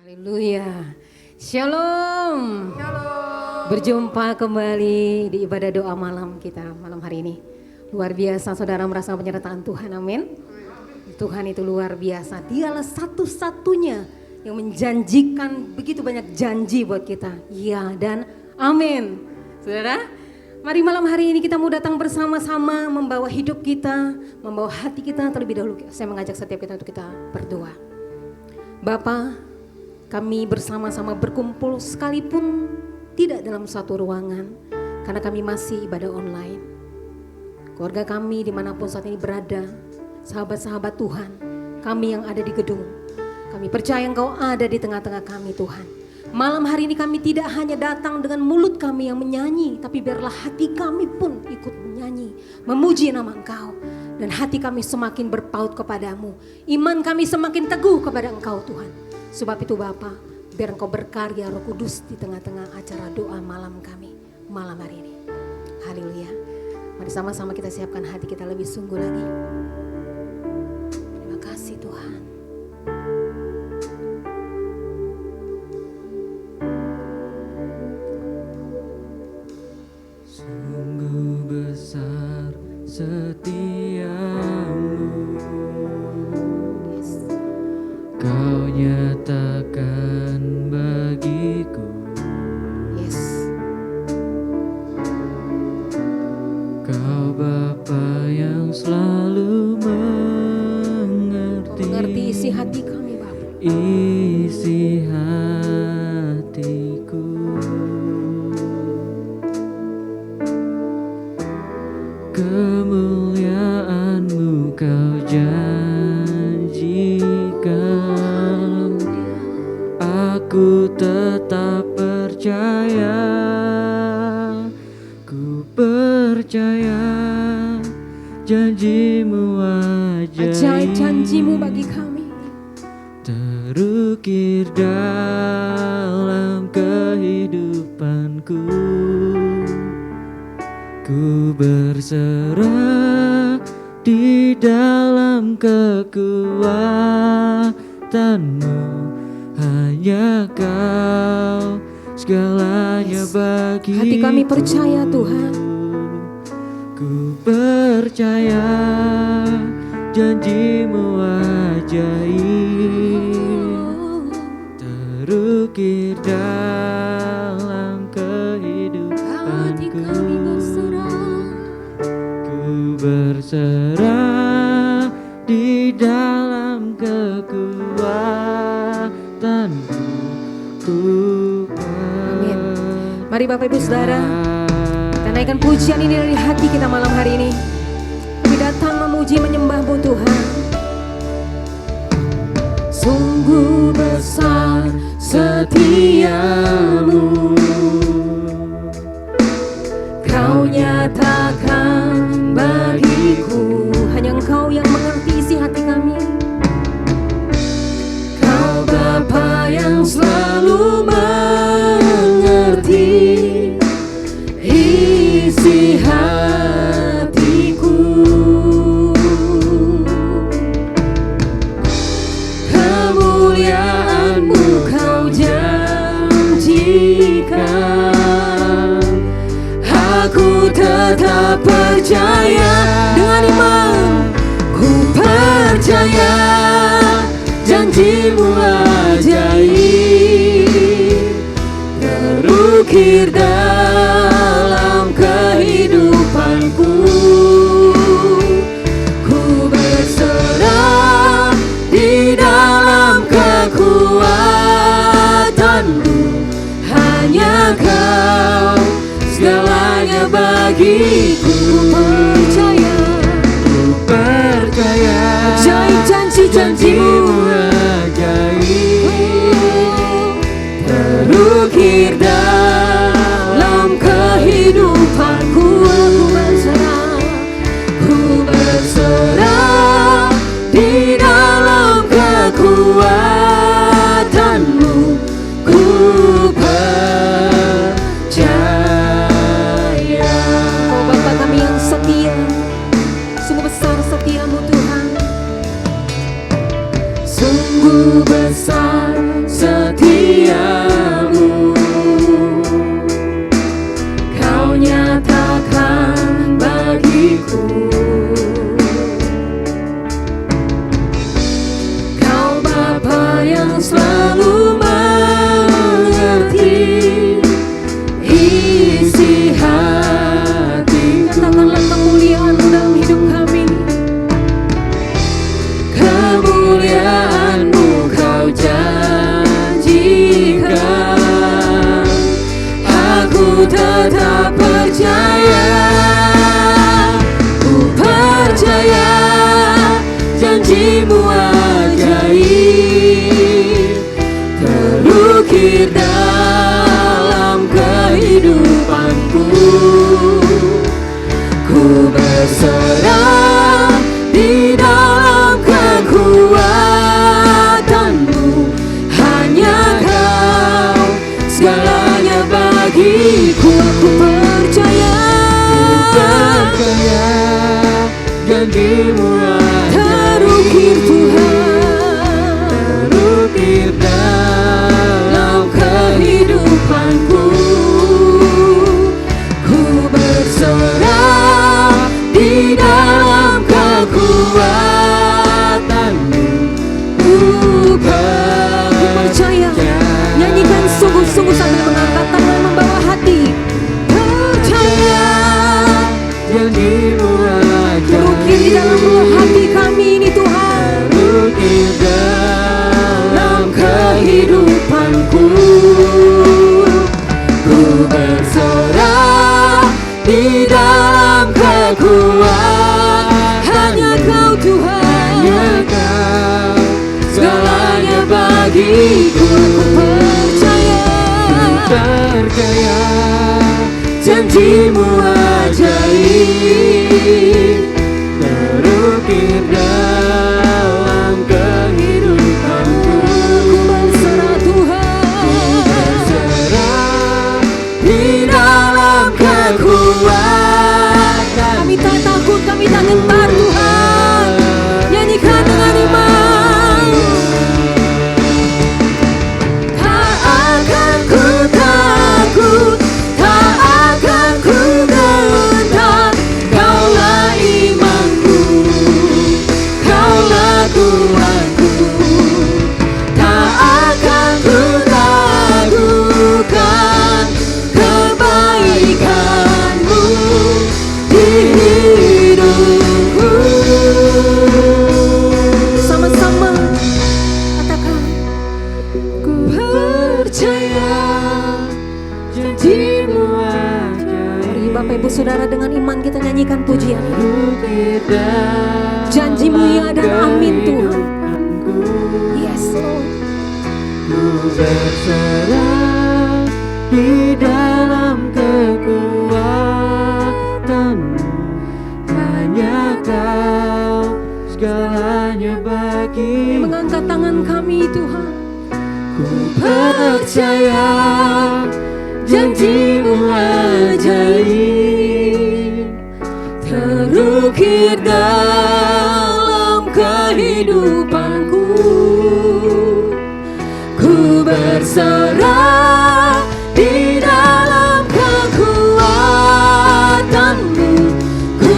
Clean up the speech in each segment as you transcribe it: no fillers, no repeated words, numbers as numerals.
Haleluya. Shalom. Berjumpa kembali di ibadah doa malam kita malam hari ini. Luar biasa saudara merasakan penyertaan Tuhan, amin. Tuhan itu luar biasa. Dialah satu-satunya yang menjanjikan begitu banyak janji buat kita. Ya dan amin. Saudara, mari malam hari ini kita mau datang bersama-sama membawa hidup kita, membawa hati kita terlebih dahulu. Saya mengajak setiap kita untuk kita berdoa. Bapa, kami bersama-sama berkumpul sekalipun tidak dalam satu ruangan karena kami masih ibadah online. Keluarga kami dimanapun saat ini berada, sahabat-sahabat Tuhan, kami yang ada di gedung, kami percaya Engkau ada di tengah-tengah kami Tuhan. Malam hari ini kami tidak hanya datang dengan mulut kami yang menyanyi, tapi biarlah hati kami pun ikut menyanyi, memuji nama Engkau. Dan hati kami semakin berpaut kepadamu, iman kami semakin teguh kepada Engkau Tuhan. Sebab itu Bapa, biar Engkau berkarya Roh Kudus di tengah-tengah acara doa malam kami malam hari ini. Haleluya. Mari sama-sama kita siapkan hati kita lebih sungguh lagi. Terima kasih Tuhan. Sungguh besar setiamu, Kau nyatakan bagiku. Yes. Kau Bapa yang selalu mengerti, Mengerti isi hati kami Bapa. isi hatiku. Kemuliaan-Mu Kau janjikan, aku tetap percaya, ku percaya janji-Mu Ajaib janji-Mu bagi kami. terukir dalam kehidupanku. Ku berserah di dalam kekuatan-Mu, hanya Kau segalanya bagiku. Hati kami percaya Tuhan. Ku percaya janji-Mu ajaib, terukir dalam kehidupanku. Ku berserah di dalam kekuatan-Mu. Amin. Mari Bapak Ibu Saudara, kita naikkan pujian ini dari hati kita malam hari ini. Kami datang memuji menyembah-Mu Tuhan. Sungguh besar setiamu, Kau nyatakan bagiku. Hanya Engkau yang mengerti isi hati kami. Kau Bapa yang selalu mengerti isi hatiku. Kemuliaan-Mu Kau janjikan, aku tetap percaya dengan iman. Ku percaya janji-Mu ajaib, terukir dalam kehidupanku. Ku berserah di dalam kekuatan-Mu, hanya Kau segalanya bagiku. Ku percaya ajaib janji-janji-Mu ajaib, terukir dalam kehidupanku. Ku berserah di dalam kekuatan-Mu. Ku percaya. Oh Bapa kami yang setia, begitu besar setiamu, Kau nyatakan bagiku. Kau Bapa yang selalu mengerti isi hati. Katakanlah kemuliaan-Mu dalam hidup kami. Kemuliaan-Mu Kau janjikan, aku tetap percaya. Ku percaya janji-Mu ajaib terukir dalam kehidupanku. Ku berserah di dalam kekuatan-Mu, hanya Kau segalanya bagiku. Aku percaya janji-Mu terukir Tuhan, terukir dalam kehidupanku. Ku berserah di dalam kekuatan-Mu. Ku percaya. Nyanyikan sungguh-sungguh sambil mengangkat tangan, membawa hati. Percaya janji-Mu terukir di dalam ruang hati kami ini Tuhan, terukir dalam kehidupanku. Ku berserah di dalam kekuatan hanya Kau Tuhan, hanya Kau segalanya bagiku. Ku percaya janji-Mu ajaib terukir dalam kehidupanku. Ku berserah Tuhan, Berserah di dalam kekuatan. Kami tak takut, kami tak gentar Tuhan. Nyanyikan dengan iman. Tak akan ku takut, tak akan ku gentar. Kaulah imanku, Kaulah kuatku. Tak akan ku ragukan kebaikan-Mu di hidupku. Sama-sama katakan, ku percaya janji-Mu ajaib. Mari Bapak Ibu Saudara, dengan iman kita nyanyikan pujian ini. terukir dalam Janji-Mu ya dan amin Tuhan. kehidupanku. Yes Lord. Ku berserah di dalam kekuatan-Mu, hanya Kau segalanya bagi. Mengangkat tangan kami Tuhan. Ku percaya janji-Mu ajaib Terukir dalam kehidupanku. Ku berserah di dalam kekuatan-Mu. Ku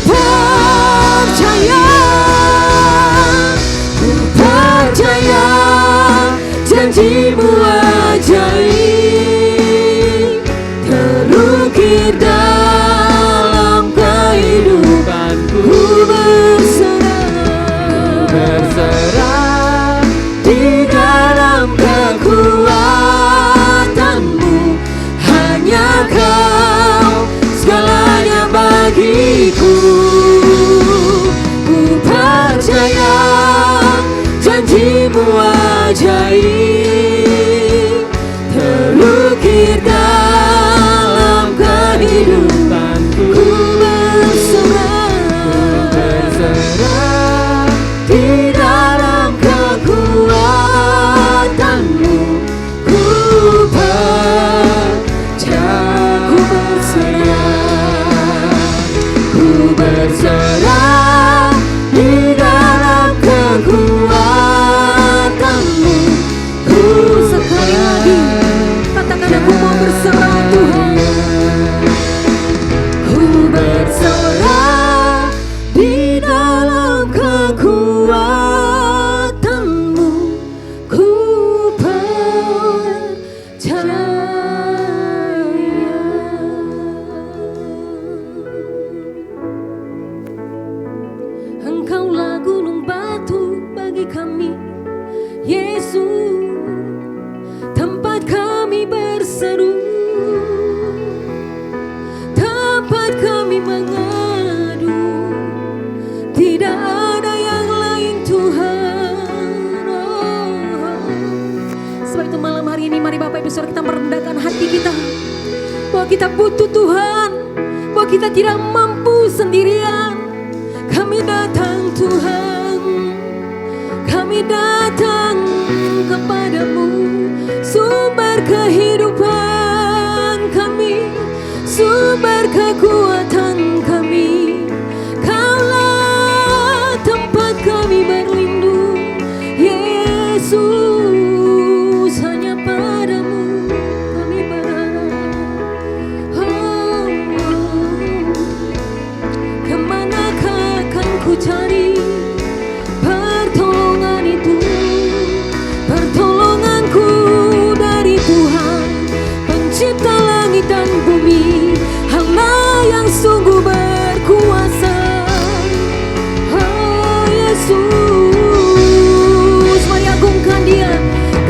percaya, ku percaya janji-Mu ajaib terukir dalam kehidupanku. Ku berserah di dalam kekuatan-Mu, hanya Kau segalanya bagiku. Ku percaya janji-Mu ajaib terukir dalam kehidupanku. Ku berserah di dalam kita butuh Tuhan, bahwa kita tidak mampu sendirian. Kami datang Tuhan, kami datang kepadamu, sumber kehidupan kami, sumber kekuatan kami. Kaulah tempat kami berlindung, Yesus, hanya padamu kami berharap. Kemanakah akan ku cari pertolongan itu? Pertolonganku dari Tuhan, pencipta langit dan bumi, Allah yang sungguh berkuasa. Oh Yesus, mari agungkan Dia.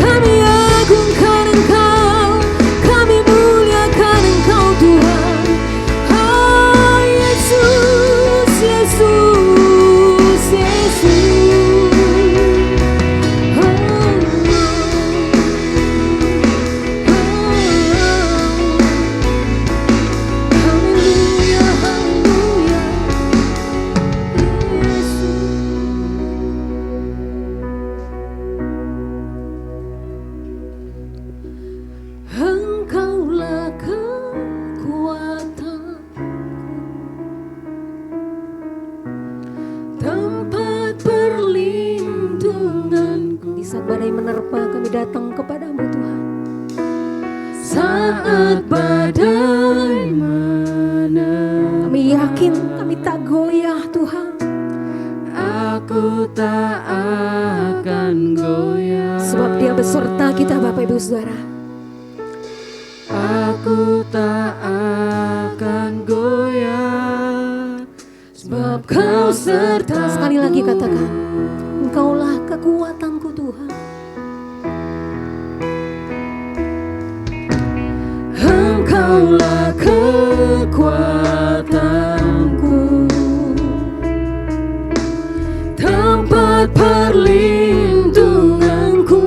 Kami agungkan Engkau, kami muliakan Engkau Tuhan. Oh Yesus, Yesus, Yesus. Haleluya, haleluya, Yesus. Engkaulah kekuatan, tempat perlindunganku. Di saat badai menerpa, kami datang kepadamu Tuhan. Saat badai menerpa, kami yakin kami tak goyah Tuhan. Aku tak akan goyah, Sebab Dia beserta kita Bapak Ibu Saudara. aku tak akan goyah, Sebab Kau serta. Sekali lagi katakan, Engkaulah kekuatanku Tuhan. Engkaulah kekuatanku, tempat perlindunganku.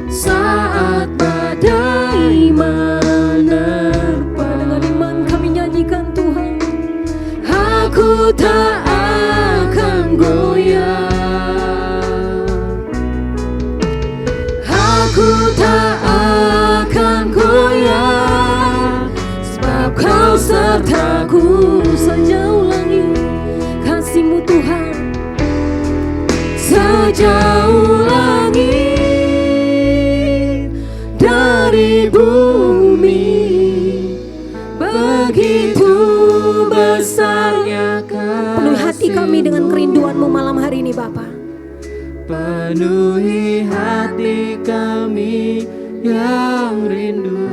Saat badai menerpa, dengan iman kami nyanyikan Tuhan. Aku tak akan goyah, aku tak akan goyah, sebab Kau sertaku. Sejauh langit kasih-Mu Tuhan, sejauh langit dari bumi, begitu besarnya kasih. Penuhi hati kami dengan kerinduan-Mu malam hari ini Bapa. penuhi hati kami yang rindu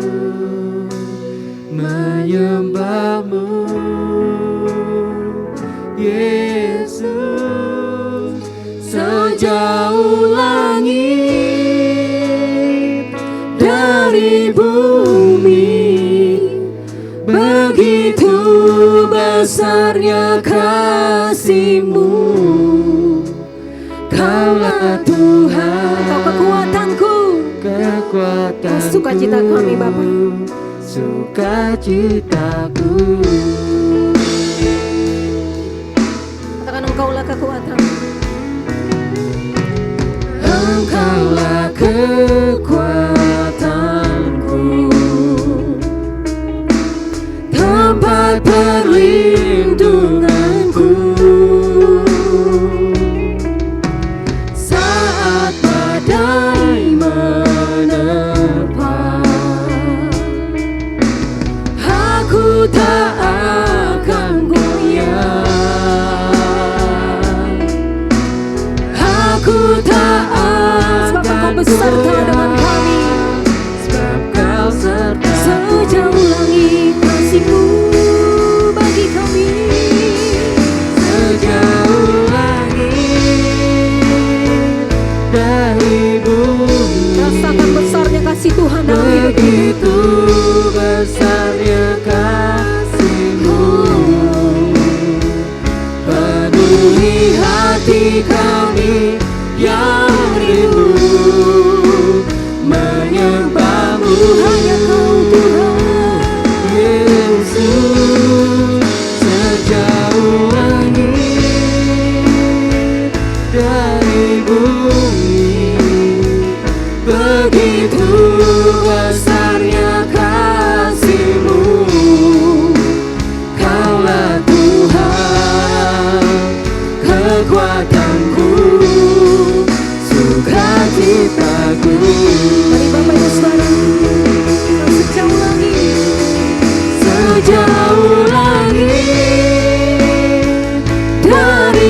menyembah-Mu, Yesus. Sejauh langit dari bumi, begitu besarnya kasih-Mu. Kaulah Tuhan, Kau kekuatanku, kekuatan, sukacita kami Bapa. sukacitaku. Katakan Engkaulah kekuatan. Engkaulah kekuatanku, tempat perlindunganku. Saat badai menerpa, aku tak akan goyah, aku tak Sebab Engkau akan beserta dengan goyah, kami. sebab Kau serta Sejauh langit kasih-Mu bagi kami. sejauh langit dari bumi. Rasakan besarnya kasih Tuhan dalam hidup kita. Begitu besarnya kasih-Mu, penuhi hati kami yang rindu menyembah-Mu,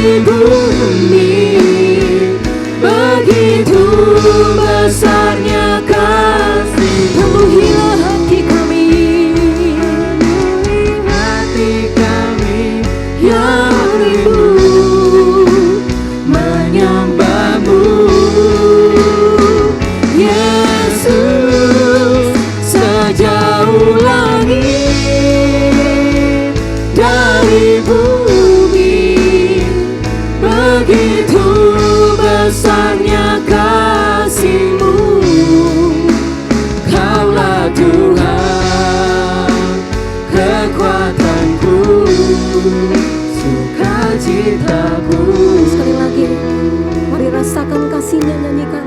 dari bumi. Begitu besarnya kasih, penuhilah hati kami, hati kami yang rindu menyembah-Mu. Yesus, sejauh langit dari bumi, begitu besarnya kasih-Mu. Kaulah Tuhan, kekuatanku, sukacitaku. sekali lagi mari rasakan kasih-Nya, nyanyikan.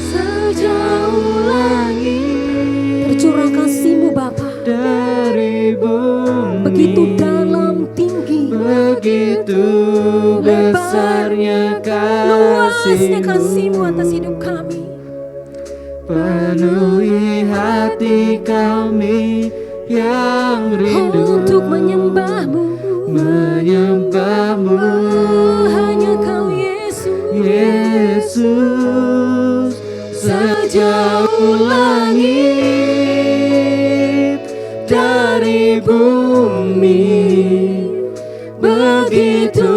Sejauh langit Tercurah kasih-Mu Bapa, dari bumi, begitu dalam tinggi, begitu besarnya luasnya kasih-Mu. kasih-Mu atas hidup kami. Penuhi hati kami yang rindu Untuk menyembah-Mu, menyembah-Mu. hanya Kau Yesus. Yesus, sejauh langit dari bumi, begitu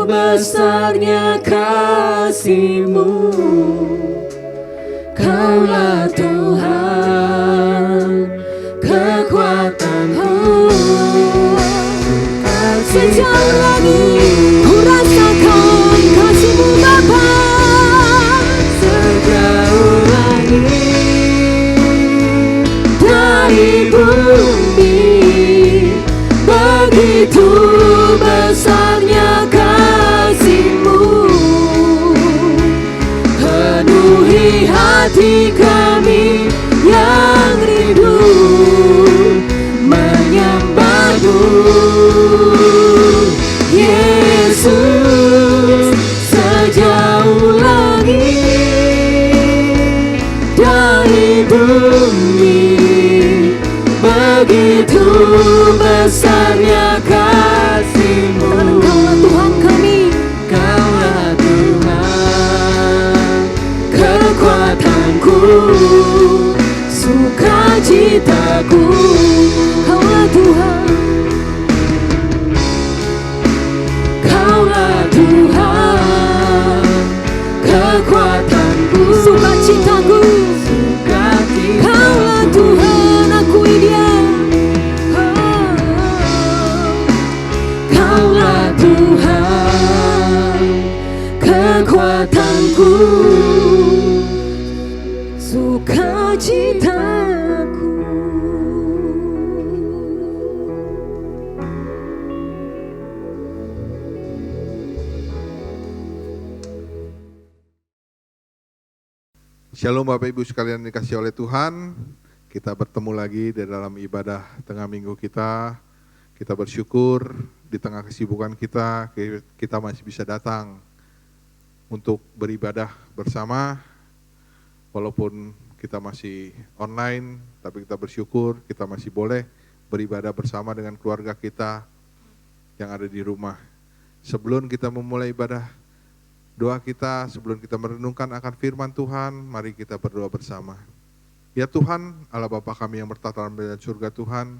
besarnya kasih-Mu. Kaulah Tuhan, kekuatanku, Sejauh langit ku rasakan kasih-Mu Bapa, sejauh langit dari bumi, begitu besarnya kasih-Mu. Penuhi hati kami yang rindu menyembah-Mu. Yesus, sejauh langit dari bumi, begitu besarnya kasih-Mu. Kaulah Tuhan kami, Kaulah Tuhan, kekuatanku, sukacitaku. Kaulah Tuhan, Kaulah Tuhan, kekuatanku, sukacitaku. sukacitaku. Kaulah Tuhan, akui Dia. Kaulah Tuhan, kekuatanku, Sukacitaku. Shalom Bapak Ibu sekalian dikasih oleh Tuhan. Kita bertemu lagi di dalam ibadah tengah minggu kita. Kita bersyukur di tengah kesibukan kita masih bisa datang untuk beribadah bersama. Walaupun kita masih online, tapi kita bersyukur kita masih boleh beribadah bersama dengan keluarga kita yang ada di rumah. Sebelum kita memulai ibadah doa kita, sebelum kita merenungkan akan firman Tuhan, mari kita berdoa bersama. Ya Tuhan, Allah Bapa kami yang bertata dalam surga Tuhan,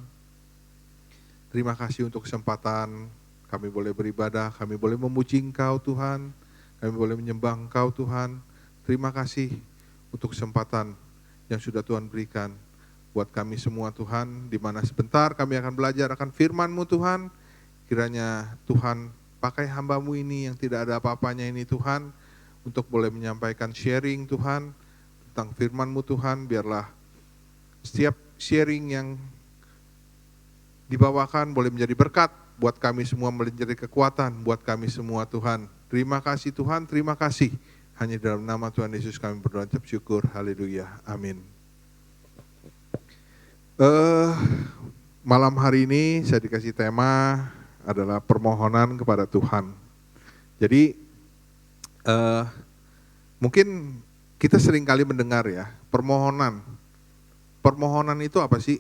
terima kasih untuk kesempatan kami boleh beribadah, kami boleh memuji Engkau Tuhan, kami boleh menyembah Engkau Tuhan. Terima kasih untuk kesempatan yang sudah Tuhan berikan buat kami semua Tuhan, di mana sebentar kami akan belajar akan firman-Mu Tuhan. Kiranya Tuhan pakai hamba-Mu ini yang tidak ada apa-apanya ini Tuhan, untuk boleh menyampaikan sharing Tuhan tentang firman-Mu Tuhan. Biarlah setiap sharing yang dibawakan boleh menjadi berkat buat kami semua, menjadi kekuatan buat kami semua Tuhan. Terima kasih Tuhan, terima kasih. Hanya dalam nama Tuhan Yesus kami berdoa dan syukur. Haleluya, amin. Malam hari ini saya dikasih tema adalah permohonan kepada Tuhan. Jadi mungkin kita sering kali mendengar ya, permohonan. Permohonan itu apa sih?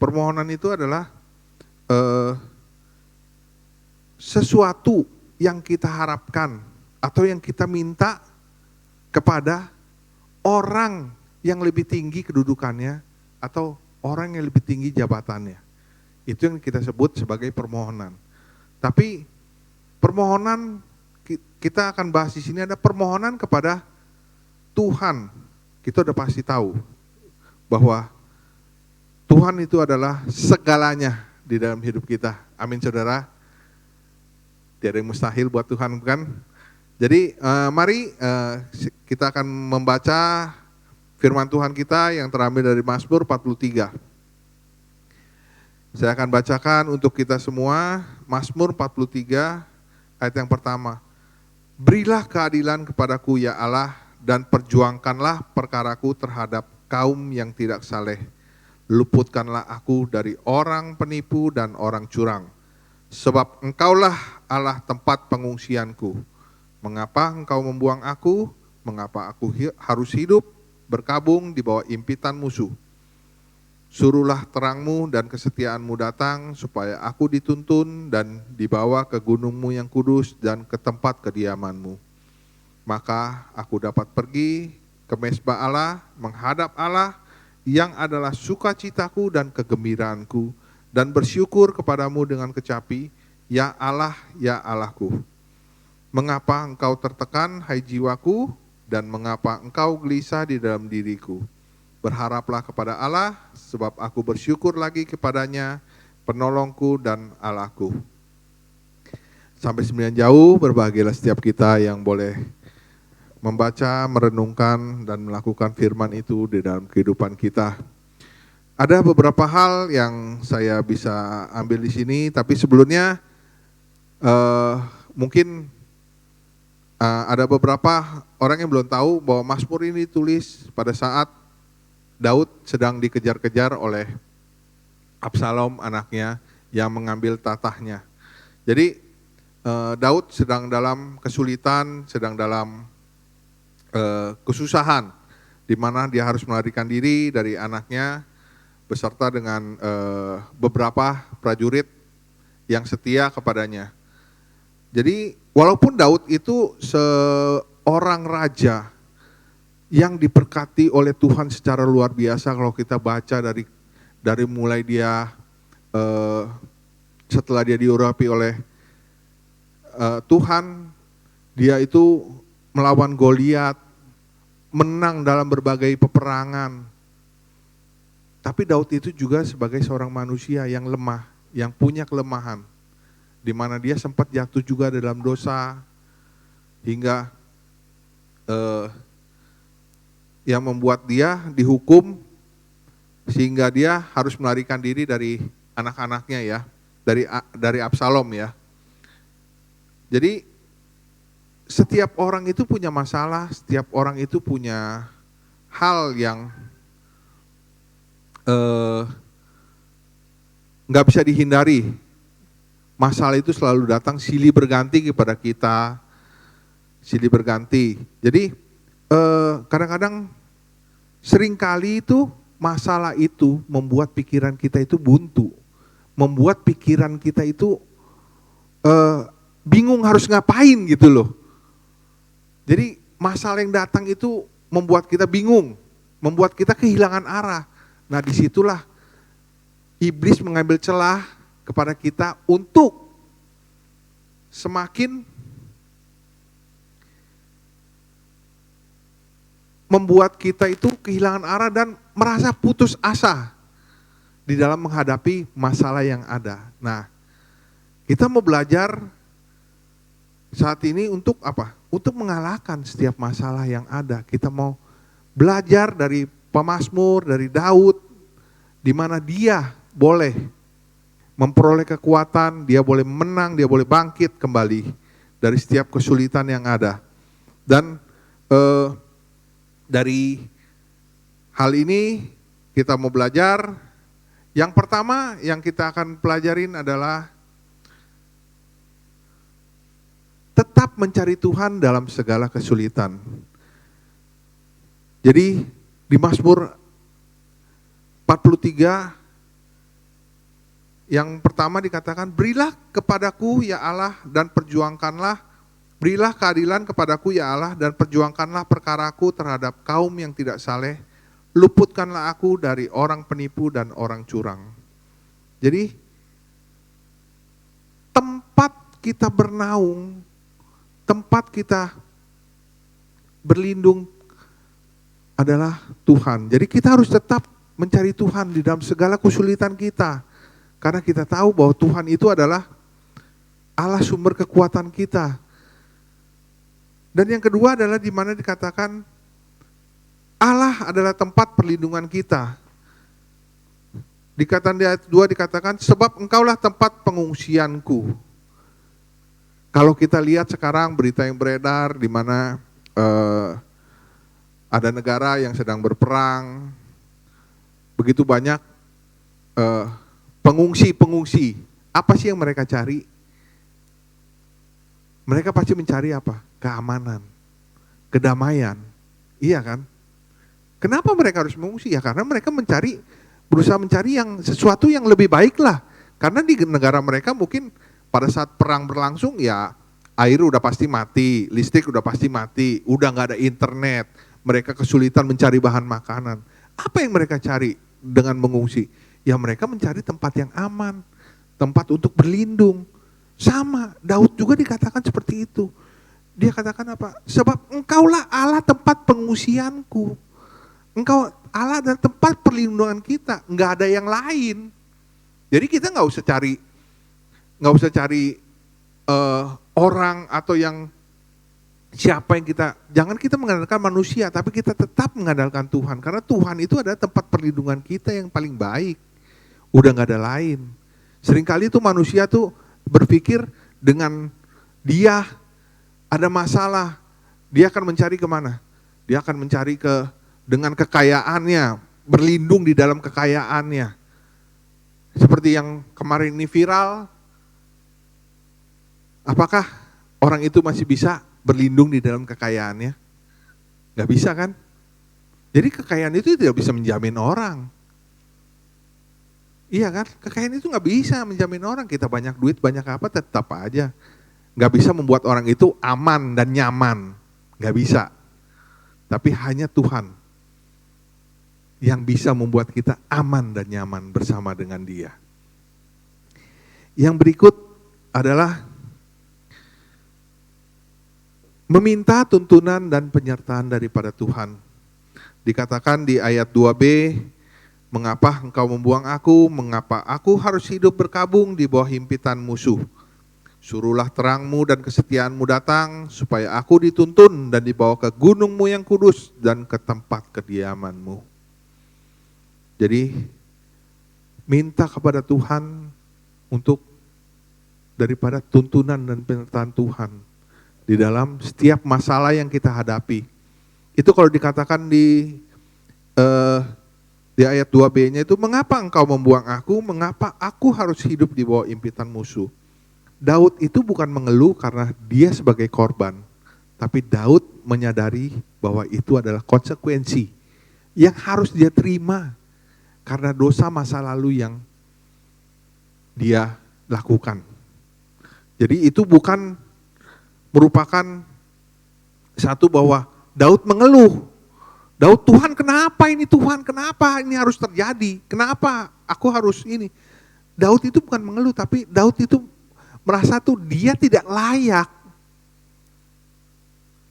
Permohonan itu adalah sesuatu yang kita harapkan atau yang kita minta kepada orang yang lebih tinggi kedudukannya atau orang yang lebih tinggi jabatannya. Itu yang kita sebut sebagai permohonan. Tapi permohonan, kita akan bahas di sini, ada permohonan kepada Tuhan. Kita udah pasti tahu bahwa Tuhan itu adalah segalanya di dalam hidup kita. Amin saudara. Tidak ada yang mustahil buat Tuhan, bukan? Jadi mari kita akan membaca firman Tuhan kita yang terambil dari Mazmur 43. Saya akan bacakan untuk kita semua Mazmur 43 ayat yang pertama. Berilah keadilan kepadaku ya Allah, dan perjuangkanlah perkaraku terhadap kaum yang tidak saleh. Luputkanlah aku dari orang penipu dan orang curang. Sebab engkaulah Allah tempat pengungsianku. Mengapa engkau membuang aku? Mengapa aku harus hidup berkabung di bawah impitan musuh? Suruhlah terangmu dan kesetiaanmu datang, supaya aku dituntun dan dibawa ke gunungmu yang kudus dan ke tempat kediamanmu. Maka aku dapat pergi ke mezbah Allah, menghadap Allah yang adalah sukacitaku dan kegembiraanku, dan bersyukur kepadamu dengan kecapi, ya Allah, ya Allahku. Mengapa engkau tertekan, hai jiwaku, dan mengapa engkau gelisah di dalam diriku? Berharaplah kepada Allah, sebab aku bersyukur lagi kepadanya, penolongku dan Allahku. Sampai 9 jauh, berbahagialah setiap kita yang boleh membaca, merenungkan, dan melakukan firman itu di dalam kehidupan kita. Ada beberapa hal yang saya bisa ambil di sini, tapi sebelumnya mungkin ada beberapa orang yang belum tahu bahwa Mazmur ini ditulis pada saat Daud sedang dikejar-kejar oleh Absalom anaknya yang mengambil tatahnya. Jadi Daud sedang dalam kesulitan, sedang dalam kesusahan, di mana dia harus melarikan diri dari anaknya beserta dengan beberapa prajurit yang setia kepadanya. Jadi walaupun Daud itu seorang raja yang diberkati oleh Tuhan secara luar biasa, kalau kita baca dari mulai dia setelah dia diurapi oleh Tuhan, dia itu melawan Goliat, menang dalam berbagai peperangan. Tapi Daud itu juga sebagai seorang manusia yang lemah, yang punya kelemahan, di mana dia sempat jatuh juga dalam dosa, hingga yang membuat dia dihukum sehingga dia harus melarikan diri dari anak-anaknya ya, dari Absalom ya. Jadi setiap orang itu punya masalah, setiap orang itu punya hal yang nggak bisa dihindari. Masalah itu selalu datang silih berganti kepada kita, silih berganti. Jadi kadang-kadang seringkali itu masalah itu membuat pikiran kita itu buntu, membuat pikiran kita itu bingung harus ngapain gitu loh. Jadi masalah yang datang itu membuat kita bingung, membuat kita kehilangan arah. Nah disitulah iblis mengambil celah kepada kita untuk semakin membuat kita itu kehilangan arah dan merasa putus asa di dalam menghadapi masalah yang ada. Nah, kita mau belajar saat ini untuk apa? Untuk mengalahkan setiap masalah yang ada. Kita mau belajar dari pemazmur, dari Daud, di mana dia boleh memperoleh kekuatan, dia boleh menang, dia boleh bangkit kembali dari setiap kesulitan yang ada. Dan dari hal ini kita mau belajar. Yang pertama yang kita akan pelajarin adalah tetap mencari Tuhan dalam segala kesulitan. Jadi di Mazmur 43 Yang pertama dikatakan, berilah kepadaku ya Allah dan perjuangkanlah, berilah keadilan kepadaku ya Allah dan perjuangkanlah perkaraku terhadap kaum yang tidak saleh, luputkanlah aku dari orang penipu dan orang curang. Jadi tempat kita bernaung, tempat kita berlindung adalah Tuhan. Jadi kita harus tetap mencari Tuhan di dalam segala kesulitan kita. Karena kita tahu bahwa Tuhan itu adalah Allah sumber kekuatan kita. Dan yang kedua adalah di mana dikatakan Allah adalah tempat perlindungan kita. Dikatakan di ayat 2 dikatakan, sebab engkaulah tempat pengungsianku. Kalau kita lihat sekarang berita yang beredar di mana ada negara yang sedang berperang, begitu banyak pengungsi-pengungsi. Apa sih yang mereka cari? Mereka pasti mencari apa? Keamanan, kedamaian. Iya kan? Kenapa mereka harus mengungsi? Ya karena mereka berusaha mencari sesuatu yang lebih baik lah. Karena di negara mereka mungkin pada saat perang berlangsung ya air udah pasti mati, listrik udah pasti mati, udah gak ada internet. Mereka kesulitan mencari bahan makanan. Apa yang mereka cari dengan mengungsi? Ya mereka mencari tempat yang aman, tempat untuk berlindung. Sama, Daud juga dikatakan seperti itu. Dia katakan apa? Sebab engkaulah Allah tempat pengungsianku. Engkau Allah adalah tempat perlindungan kita, nggak ada yang lain. Jadi kita nggak usah cari orang atau yang siapa yang jangan kita mengandalkan manusia, tapi kita tetap mengandalkan Tuhan. Karena Tuhan itu adalah tempat perlindungan kita yang paling baik. Udah gak ada lain. Seringkali tuh manusia tuh berpikir dengan dia ada masalah, dia akan mencari kemana? Dia akan mencari dengan kekayaannya, berlindung di dalam kekayaannya. Seperti yang kemarin ini viral, apakah orang itu masih bisa berlindung di dalam kekayaannya? Gak bisa kan? Jadi kekayaan itu tidak bisa menjamin orang. Iya kan? Kekayaan itu gak bisa menjamin orang. Kita banyak duit, banyak apa, tetap aja gak bisa membuat orang itu aman dan nyaman. Gak bisa. Tapi hanya Tuhan yang bisa membuat kita aman dan nyaman bersama dengan Dia. Yang berikut adalah meminta tuntunan dan penyertaan daripada Tuhan. Dikatakan di ayat 2b, mengapa engkau membuang aku, mengapa aku harus hidup berkabung di bawah himpitan musuh. Suruhlah terangmu dan kesetiaanmu datang, supaya aku dituntun dan dibawa ke gunungmu yang kudus dan ke tempat kediamanmu. Jadi minta kepada Tuhan untuk daripada tuntunan dan penyertaan Tuhan di dalam setiap masalah yang kita hadapi. Itu kalau dikatakan di ayat 2b-nya itu, mengapa engkau membuang aku, mengapa aku harus hidup di bawah impitan musuh. Daud itu bukan mengeluh karena dia sebagai korban, tapi Daud menyadari bahwa itu adalah konsekuensi yang harus dia terima karena dosa masa lalu yang dia lakukan. Jadi itu bukan merupakan satu bahwa Daud mengeluh. Daud, Tuhan kenapa ini, Tuhan kenapa ini harus terjadi, kenapa aku harus ini. Daud itu bukan mengeluh, tapi Daud itu merasa tuh dia tidak layak.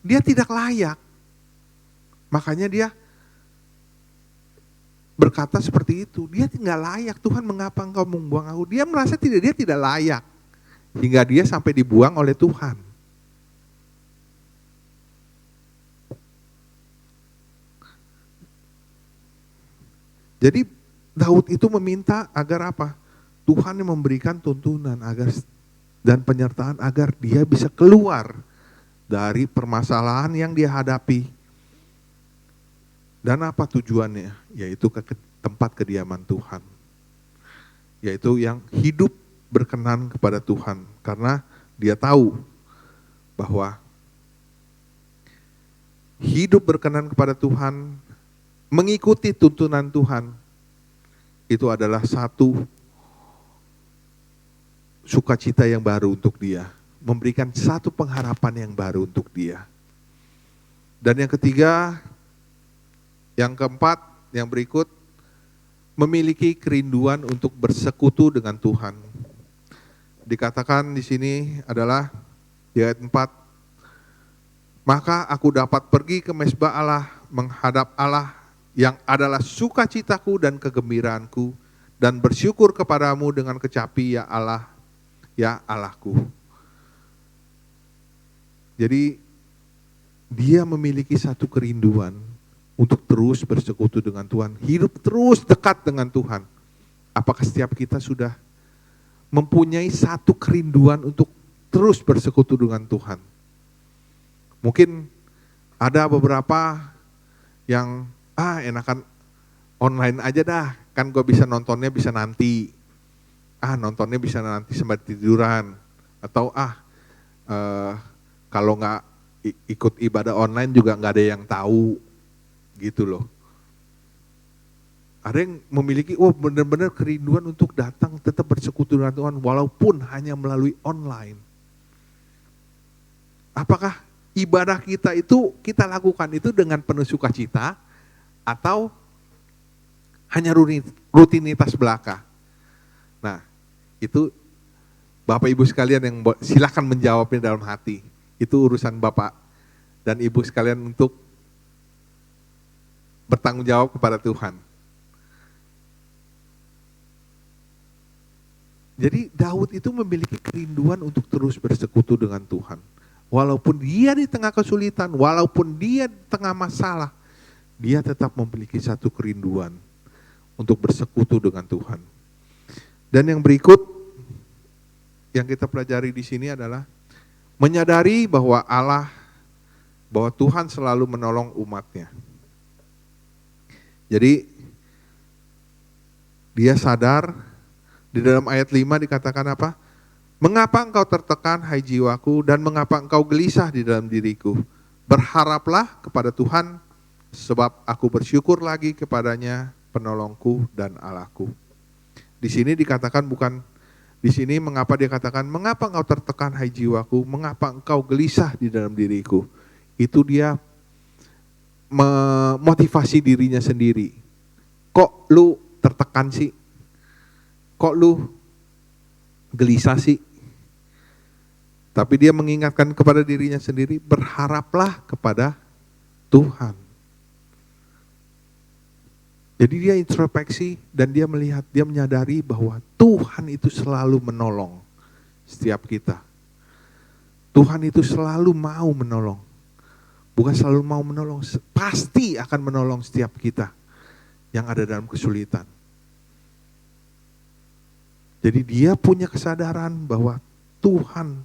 Dia tidak layak. Makanya dia berkata seperti itu, dia tidak layak, Tuhan mengapa engkau membuang aku. Dia merasa dia tidak layak, hingga dia sampai dibuang oleh Tuhan. Jadi Daud itu meminta agar apa? Tuhan yang memberikan tuntunan dan penyertaan agar dia bisa keluar dari permasalahan yang dia hadapi. Dan apa tujuannya? Yaitu ke tempat kediaman Tuhan. Yaitu yang hidup berkenan kepada Tuhan. Karena dia tahu bahwa hidup berkenan kepada Tuhan, mengikuti tuntunan Tuhan, itu adalah satu sukacita yang baru untuk dia, memberikan satu pengharapan yang baru untuk dia. Dan yang ketiga, yang keempat, yang berikut, memiliki kerinduan untuk bersekutu dengan Tuhan. Dikatakan di sini adalah di ayat 4, maka aku dapat pergi ke mezbah Allah, menghadap Allah yang adalah sukacitaku dan kegembiraanku, dan bersyukur kepadamu dengan kecapi, ya Allah, ya Allahku. Jadi dia memiliki satu kerinduan untuk terus bersekutu dengan Tuhan, hidup terus dekat dengan Tuhan. Apakah setiap kita sudah mempunyai satu kerinduan untuk terus bersekutu dengan Tuhan? Mungkin ada beberapa yang enakan online aja dah, kan gue bisa nontonnya bisa nanti. Nontonnya bisa nanti sembari tiduran. Atau kalau nggak ikut ibadah online juga nggak ada yang tahu, gitu loh. Ada yang memiliki benar-benar kerinduan untuk datang tetap bersekutu dengan Tuhan walaupun hanya melalui online. Apakah ibadah kita itu kita lakukan itu dengan penuh sukacita atau hanya rutinitas belaka? Nah, itu Bapak Ibu sekalian yang silakan menjawabnya dalam hati. Itu urusan Bapak dan Ibu sekalian untuk bertanggung jawab kepada Tuhan. Jadi Daud itu memiliki kerinduan untuk terus bersekutu dengan Tuhan. Walaupun dia di tengah kesulitan, walaupun dia di tengah masalah, dia tetap memiliki satu kerinduan untuk bersekutu dengan Tuhan. Dan yang berikut yang kita pelajari di sini adalah menyadari bahwa Tuhan selalu menolong umatnya. Jadi dia sadar, di dalam ayat 5 dikatakan apa? Mengapa engkau tertekan hai jiwaku dan mengapa engkau gelisah di dalam diriku? Berharaplah kepada Tuhan sebab aku bersyukur lagi kepadanya penolongku dan Allahku. Di sini dikatakan di sini mengapa dia katakan mengapa engkau tertekan hai jiwaku, mengapa engkau gelisah di dalam diriku. Itu dia memotivasi dirinya sendiri. Kok lu tertekan sih? Kok lu gelisah sih? Tapi dia mengingatkan kepada dirinya sendiri, berharaplah kepada Tuhan. Jadi dia introspeksi dan dia melihat, dia menyadari bahwa Tuhan itu selalu menolong setiap kita. Tuhan itu selalu mau menolong. Bukan selalu mau menolong, pasti akan menolong setiap kita yang ada dalam kesulitan. Jadi dia punya kesadaran bahwa Tuhan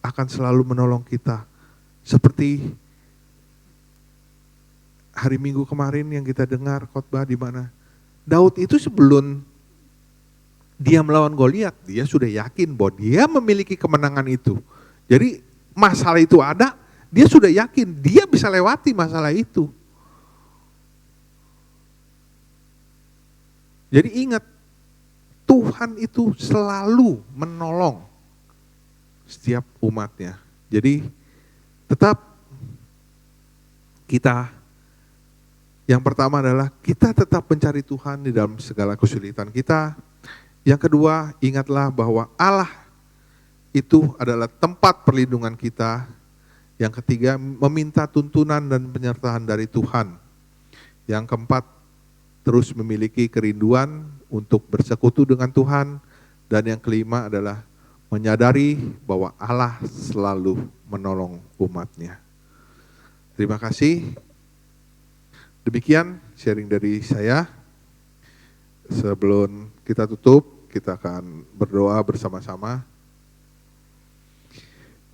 akan selalu menolong kita. Seperti hari Minggu kemarin yang kita dengar khotbah di mana Daud itu sebelum dia melawan Goliat, dia sudah yakin bahwa dia memiliki kemenangan itu. Jadi masalah itu ada, dia sudah yakin dia bisa lewati masalah itu. Jadi ingat, Tuhan itu selalu menolong setiap umatnya. Jadi tetap kita, yang pertama adalah kita tetap mencari Tuhan di dalam segala kesulitan kita. Yang kedua, ingatlah bahwa Allah itu adalah tempat perlindungan kita. Yang ketiga, meminta tuntunan dan penyertaan dari Tuhan. Yang keempat, terus memiliki kerinduan untuk bersekutu dengan Tuhan. Dan yang kelima adalah menyadari bahwa Allah selalu menolong umatnya. Terima kasih. Demikian sharing dari saya. Sebelum kita tutup, kita akan berdoa bersama-sama.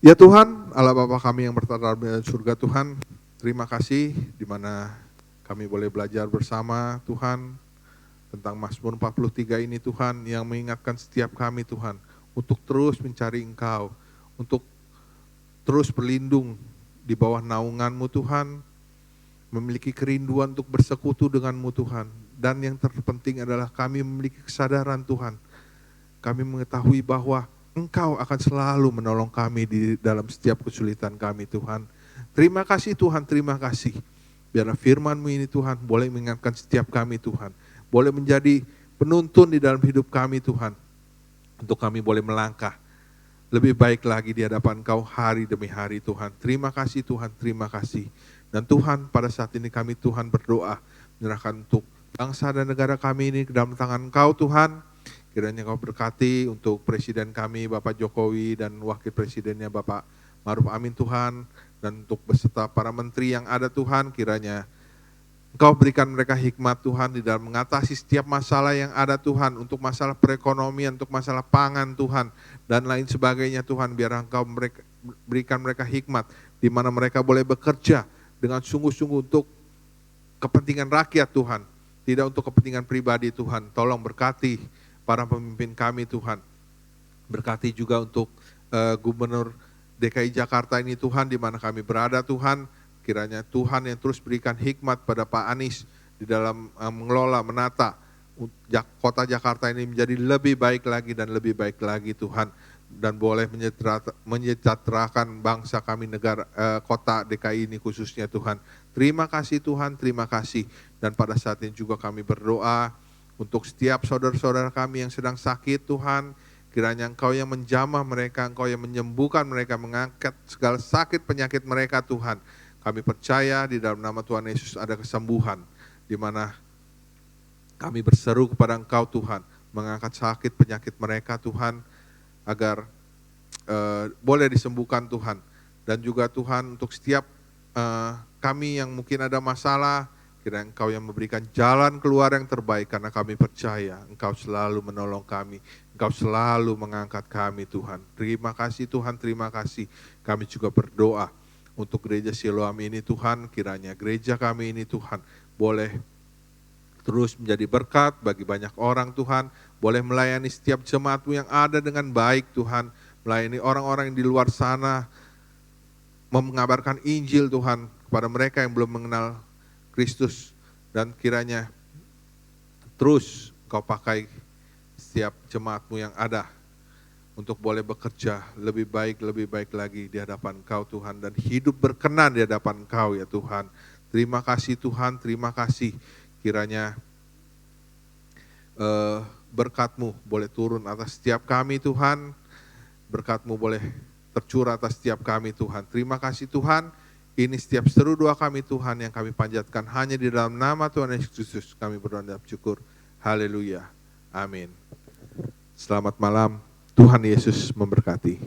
Ya Tuhan, Allah Bapa kami yang berada di surga Tuhan, terima kasih di mana kami boleh belajar bersama Tuhan tentang Mazmur 43 ini Tuhan, yang mengingatkan setiap kami Tuhan untuk terus mencari Engkau, untuk terus berlindung di bawah naungan-Mu Tuhan, memiliki kerinduan untuk bersekutu dengan-Mu Tuhan. Dan yang terpenting adalah kami memiliki kesadaran Tuhan, kami mengetahui bahwa Engkau akan selalu menolong kami di dalam setiap kesulitan kami Tuhan. Terima kasih Tuhan, terima kasih. Biarlah firman-Mu ini Tuhan boleh mengingatkan setiap kami Tuhan. Boleh menjadi penuntun di dalam hidup kami Tuhan. Untuk kami boleh melangkah lebih baik lagi di hadapan Engkau hari demi hari Tuhan. Terima kasih Tuhan, terima kasih. Dan Tuhan pada saat ini kami Tuhan berdoa menyerahkan untuk bangsa dan negara kami ini ke dalam tangan Engkau Tuhan. Kiranya Engkau berkati untuk Presiden kami Bapak Jokowi dan Wakil Presidennya Bapak Maruf Amin Tuhan. Dan untuk beserta para menteri yang ada Tuhan, kiranya Engkau berikan mereka hikmat Tuhan di dalam mengatasi setiap masalah yang ada Tuhan. Untuk masalah perekonomian, untuk masalah pangan Tuhan, dan lain sebagainya Tuhan. Biar Engkau berikan mereka hikmat, di mana mereka boleh bekerja dengan sungguh-sungguh untuk kepentingan rakyat Tuhan. Tidak untuk kepentingan pribadi Tuhan. Tolong berkati para pemimpin kami Tuhan. Berkati juga untuk Gubernur DKI Jakarta ini Tuhan, di mana kami berada Tuhan. Kiranya Tuhan yang terus berikan hikmat pada Pak Anies di dalam mengelola, menata kota Jakarta ini menjadi lebih baik lagi dan lebih baik lagi Tuhan. Dan boleh menyejahterakan bangsa kami, negara kota DKI ini khususnya Tuhan. Terima kasih Tuhan, terima kasih. Dan pada saat ini juga kami berdoa untuk setiap saudara-saudara kami yang sedang sakit Tuhan. Kiranya Engkau yang menjamah mereka, Engkau yang menyembuhkan mereka, mengangkat segala sakit penyakit mereka Tuhan. Kami percaya di dalam nama Tuhan Yesus ada kesembuhan, di mana kami berseru kepada Engkau Tuhan, mengangkat sakit penyakit mereka Tuhan, agar boleh disembuhkan Tuhan. Dan juga Tuhan untuk setiap kami yang mungkin ada masalah, kiranya Engkau yang memberikan jalan keluar yang terbaik, karena kami percaya Engkau selalu menolong kami, Engkau selalu mengangkat kami Tuhan. Terima kasih Tuhan, terima kasih. Kami juga berdoa untuk gereja Siloam ini Tuhan, kiranya gereja kami ini Tuhan boleh terus menjadi berkat bagi banyak orang Tuhan, boleh melayani setiap jemaat-Mu yang ada dengan baik Tuhan, melayani orang-orang yang di luar sana, mengabarkan Injil Tuhan kepada mereka yang belum mengenal Kristus, dan kiranya terus Kau pakai setiap jemaat-Mu yang ada untuk boleh bekerja lebih baik lagi di hadapan Engkau Tuhan, dan hidup berkenan di hadapan Engkau ya Tuhan. Terima kasih Tuhan, terima kasih. Kiranya berkat-Mu boleh turun atas setiap kami Tuhan, berkat-Mu boleh tercurah atas setiap kami Tuhan. Terima kasih Tuhan, ini setiap seru doa kami Tuhan yang kami panjatkan hanya di dalam nama Tuhan Yesus Kristus kami berdoa dan syukur. Haleluya, amin. Selamat malam. Tuhan Yesus memberkati.